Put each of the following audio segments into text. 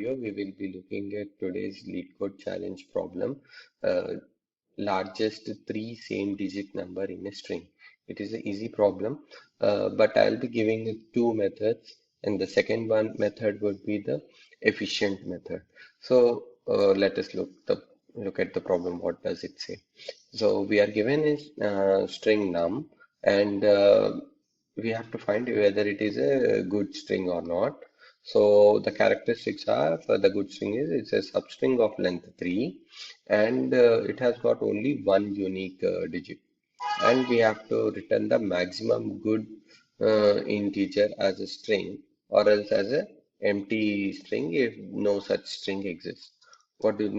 video, we will be looking at today's LeetCode challenge problem, uh, largest three same digit number in a string. It is an easy problem, but I'll be giving it two methods, and the second one method would be the efficient method. So let us look at the problem. What does it say? So we are given a string num, and we have to find whether it is a good string or not. So the characteristics are for the good string is it's a substring of length 3 and it has got only one unique digit, and we have to return the maximum good integer as a string or else as a empty string if no such string exists. What do they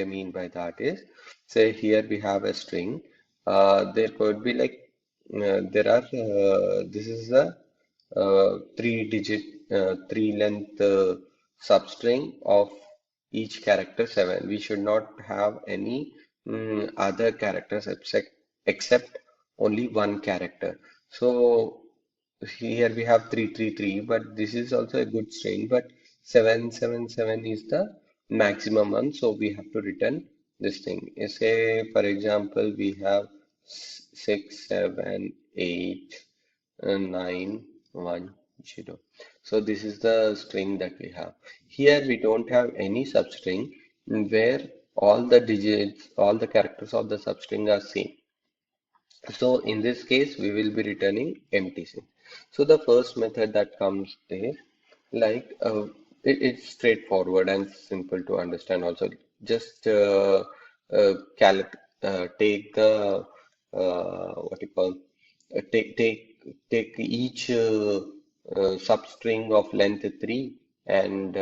mean by that is, say here we have a string. There could be like there are this is the three length substring of each character 7. We should not have any other characters except only one character. So here we have 333, but this is also a good string, but 777 is the maximum one, so we have to return this thing. Say for example we have 6789110. So this is the string that we have. Here we don't have any substring where all the digits, all the characters of the substring are same. So in this case, we will be returning empty string. So the first method that comes there, like it's straightforward and simple to understand. Also, just take the what you call take each substring of length 3 and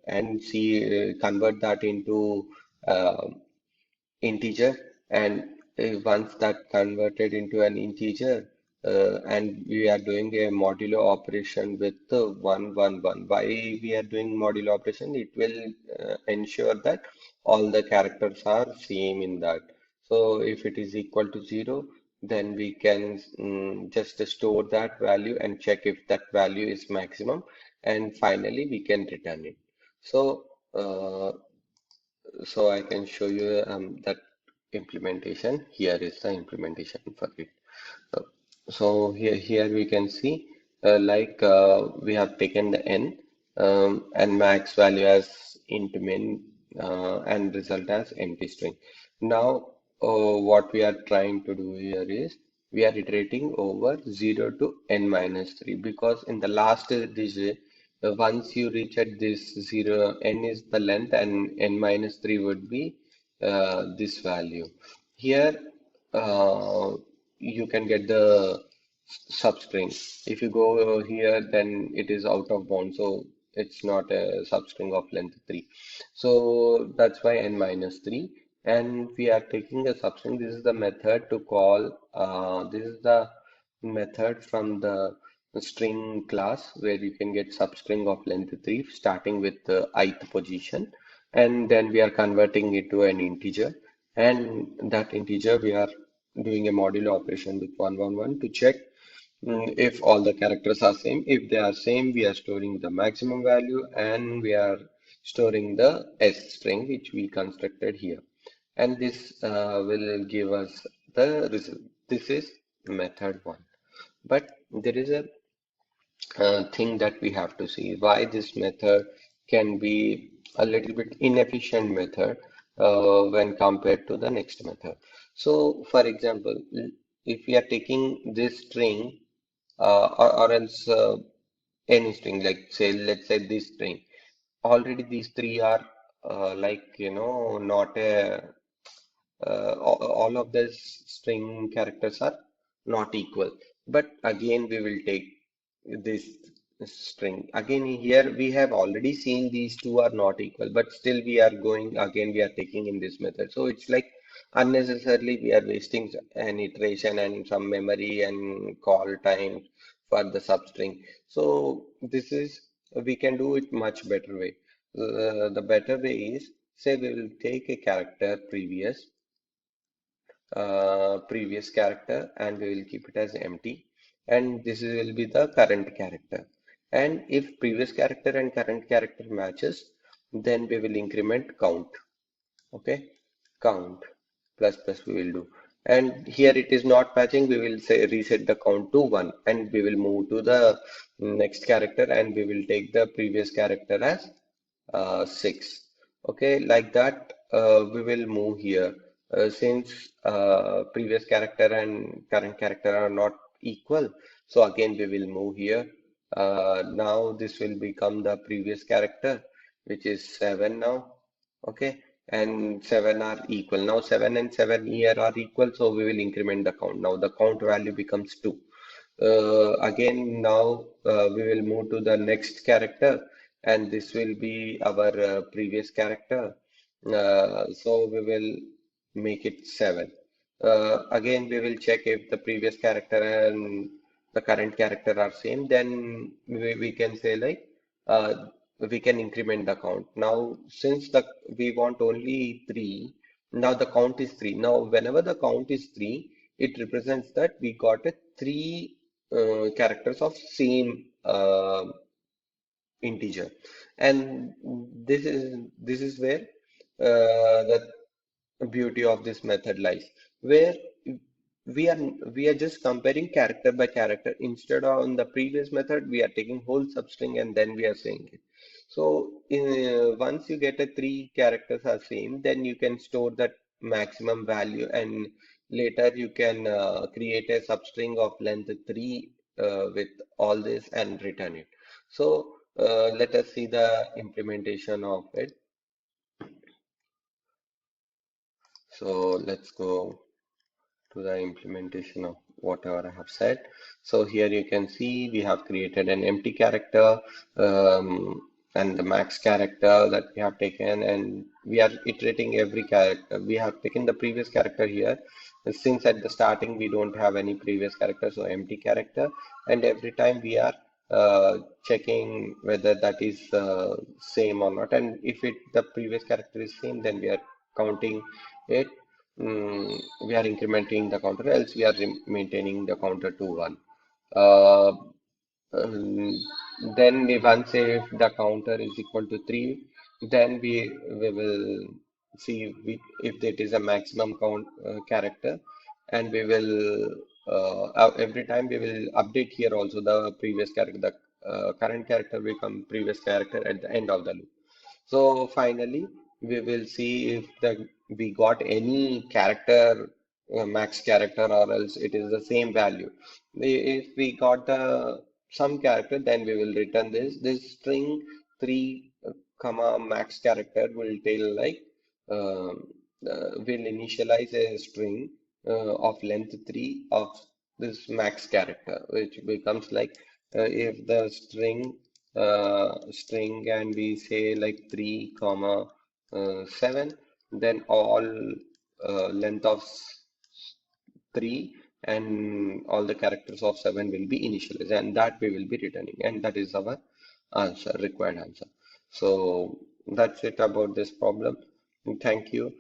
and see convert that into uh, integer, and once that converted into an integer, and we are doing a modulo operation with 111. Why we are doing modulo operation? It will ensure that all the characters are same in that. So if it is equal to 0, then we can just store that value and check if that value is maximum, and finally we can return it. So so I can show you that implementation. Here is the implementation for it. Uh, so here we can see we have taken the n and max value as int min and result as empty string. Now what we are trying to do here is we are iterating over 0 to n minus 3, because in the last digit, once you reach at this 0, n is the length and n minus 3 would be this value. Here you can get the substring. If you go here, then it is out of bound, so it's not a substring of length 3. So that's why n minus 3. And we are taking a substring. This is the method to call. This is the method from the string class where you can get substring of length 3 starting with the ith position, and then we are converting it to an integer, and that integer we are doing a modulo operation with 111 to check if all the characters are same. If they are same, we are storing the maximum value, and we are storing the s string which we constructed here, and this will give us the result. This is method 1. But there is a thing that we have to see why this method can be a little bit inefficient method when compared to the next method. So, for example, if we are taking this string or else any string, like say, let's say this string, already these three are not a all of the string characters are not equal. But again, we will take this string. Again, here we have already seen these two are not equal, but still we are going again, we are taking in this method. So it's like unnecessarily we are wasting an iteration and some memory and call time for the substring. So this is, we can do it much better way. The better way is, say we will take a character previous character, and we will keep it as empty, and this will be the current character. And if previous character and current character matches, then we will increment count. Okay, count plus plus we will do. And here it is not matching, we will say reset the count to 1, and we will move to the next character, and we will take the previous character as 6. Okay, like that we will move here. Since previous character and current character are not equal, so again we will move here. Now this will become the previous character, which is 7 now. Okay, and 7 are equal. Now 7 and 7 here are equal, so we will increment the count. Now the count value becomes 2. Again, now we will move to the next character, and this will be our previous character. So we will make it 7. Again, we will check if the previous character and the current character are same, then we can say like we can increment the count. Now, since we want only 3, now the count is 3. Now, whenever the count is 3, it represents that we got a 3 characters of same integer, and this is where the beauty of this method lies, where we are we are just comparing character by character. Instead of on the previous method, we are taking whole substring and then we are saying it. So once you get a 3 characters are same, then you can store that maximum value, and later you can create a substring of length 3 with all this and return it. So let us see the implementation of it. So let's go to the implementation of whatever I have said. So here you can see we have created an empty character and the max character that we have taken, and we are iterating every character. We have taken the previous character here. Since at the starting we don't have any previous character, so empty character, and every time we are checking whether that is same or not, and if the previous character is same, then we are counting it. We are incrementing the counter, else we are maintaining the counter to 1. Uh, um, then once if the counter is equal to 3, then we will see if it is a maximum count character, and we will every time we will update here also the previous character. The current character become previous character at the end of the loop. So finally, we will see if we got any character, max character, or else it is the same value. If we got some character, then we will return this. This string 3 comma max character will tell like will initialize a string of length 3 of this max character, which becomes like if the string and we say like 3 comma 7, then all length of 3 and all the characters of 7 will be initialized, and that we will be returning, and that is our answer, required answer. So that's it about this problem. Thank you.